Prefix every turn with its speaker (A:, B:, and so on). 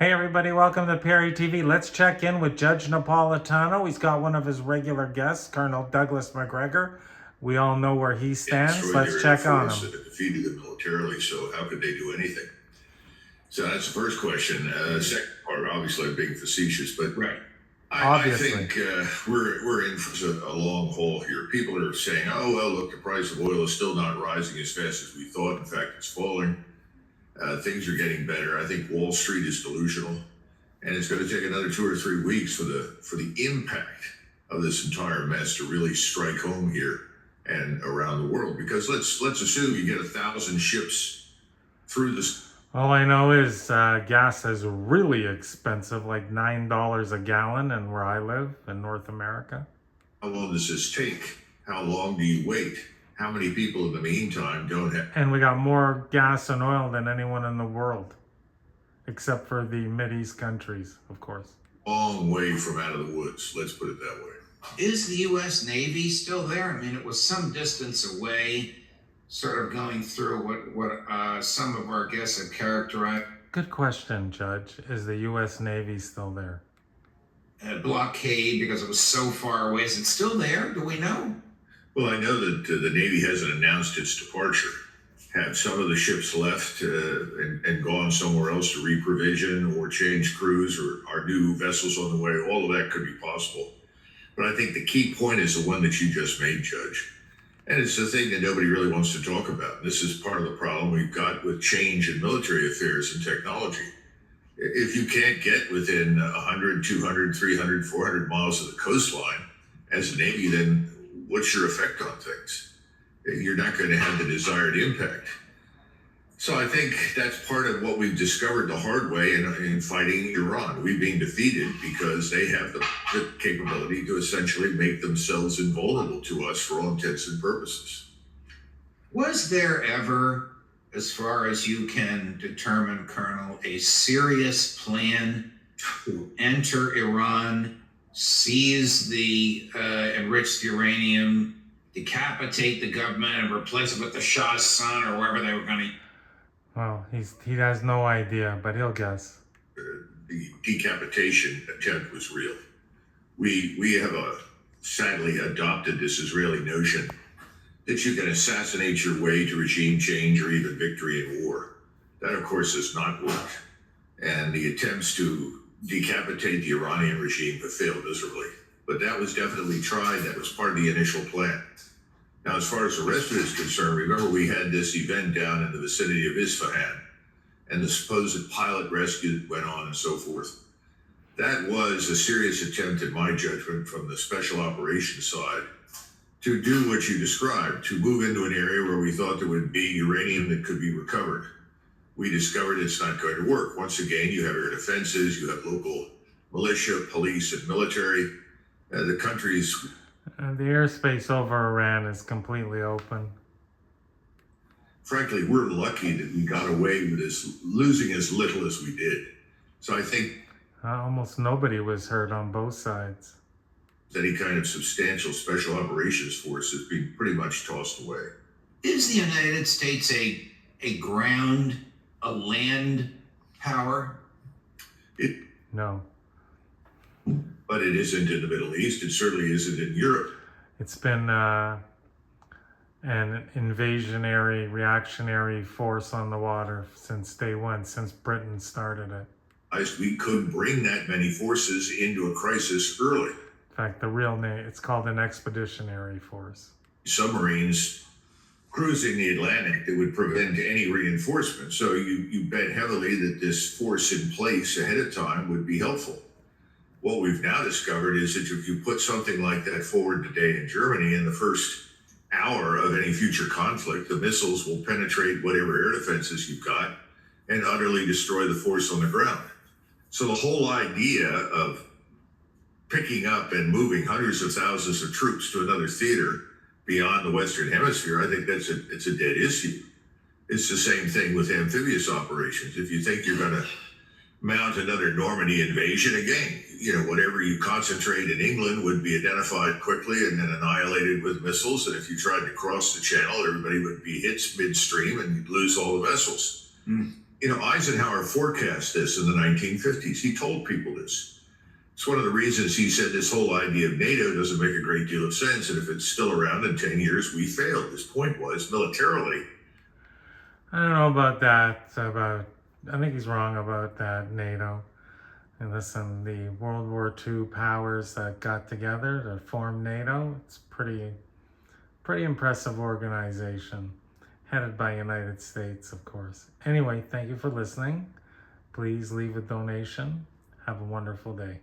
A: Hey everybody, welcome to Perry TV. Let's check in with Judge Napolitano. He's got one of his regular guests, Colonel Douglas McGregor. We all know where he stands. Let's check on him.
B: Defeated them militarily, so how could they do anything? So that's the first question. Second part, obviously, I'm being facetious, but
A: right.
B: I think we're in for a long haul here. People are saying, "Oh well, look, the price of oil is still not rising as fast as we thought. In fact, it's falling. Things are getting better." I think Wall Street is delusional, and it's going to take another 2 or 3 weeks for the impact of this entire mess to really strike home here and around the world. Because let's assume you get 1,000 ships through this.
A: All I know is gas is really expensive, like $9 a gallon, and where I live in North America.
B: How long does this take? How long do you wait? How many people in the meantime don't have?
A: And we got more gas and oil than anyone in the world, except for the Mideast countries, of course.
B: Long way from out of the woods, let's put it that way.
C: Is the U.S. Navy still there? I mean, it was some distance away, sort of going through what some of our guests have characterized.
A: Good question, Judge. Is the U.S. Navy still there?
C: A blockade because it was so far away. Is it still there? Do we know?
B: Well, I know that the Navy hasn't announced its departure. Have some of the ships left and gone somewhere else to reprovision or change crews, or are new vessels on the way? All of that could be possible. But I think the key point is the one that you just made, Judge. And it's the thing that nobody really wants to talk about. This is part of the problem we've got with change in military affairs and technology. If you can't get within 100, 200, 300, 400 miles of the coastline as a Navy, then what's your effect on things? You're not going to have the desired impact. So I think that's part of what we've discovered the hard way in fighting Iran. We've been defeated because they have the capability to essentially make themselves invulnerable to us for all intents and purposes.
C: Was there ever, as far as you can determine, Colonel, a serious plan to enter Iran, seize the enriched uranium, decapitate the government, and replace it with the Shah's son or wherever they were going to?
A: Well, he has no idea, but he'll guess.
B: The decapitation attempt was real. We have sadly adopted this Israeli notion that you can assassinate your way to regime change or even victory in war. That, of course, has not worked. And the attempts to decapitate the Iranian regime have failed miserably. But that was definitely tried. That was part of the initial plan. Now, as far as the rest of it is concerned, remember we had this event down in the vicinity of Isfahan, and the supposed pilot rescue went on and so forth. That was a serious attempt, in my judgment, from the special operations side to do what you described, to move into an area where we thought there would be uranium that could be recovered. We discovered it's not going to work. Once again, you have air defenses, you have local militia, police, and military. The country's...
A: The airspace over Iran is completely open.
B: Frankly, we're lucky that we got away with losing as little as we did. So I think...
A: almost nobody was hurt on both sides.
B: Any kind of substantial special operations force has been pretty much tossed away.
C: Is the United States a land power?
A: No.
B: But it isn't in the Middle East. It certainly isn't in Europe.
A: It's been an invasionary, reactionary force on the water since day one, since Britain started it.
B: We could bring that many forces into a crisis early.
A: In fact, the real name, it's called an expeditionary force.
B: Submarines cruising the Atlantic that would prevent any reinforcement. So you bet heavily that this force in place ahead of time would be helpful. What we've now discovered is that if you put something like that forward today in Germany, in the first hour of any future conflict, the missiles will penetrate whatever air defenses you've got and utterly destroy the force on the ground. So the whole idea of picking up and moving hundreds of thousands of troops to another theater beyond the Western Hemisphere, I think it's a dead issue. It's the same thing with amphibious operations. If you think you're going to mount another Normandy invasion, again, whatever you concentrate in England would be identified quickly and then annihilated with missiles. And if you tried to cross the channel, everybody would be hit midstream and you'd lose all the vessels. Eisenhower forecast this in the 1950s. He told people this. It's one of the reasons he said this whole idea of NATO doesn't make a great deal of sense, and if it's still around in 10 years, we failed. His point was, militarily.
A: I don't know about that. I think he's wrong about that, NATO. And listen, the World War II powers that got together to form NATO, it's pretty impressive organization, headed by United States, of course. Anyway, thank you for listening. Please leave a donation. Have a wonderful day.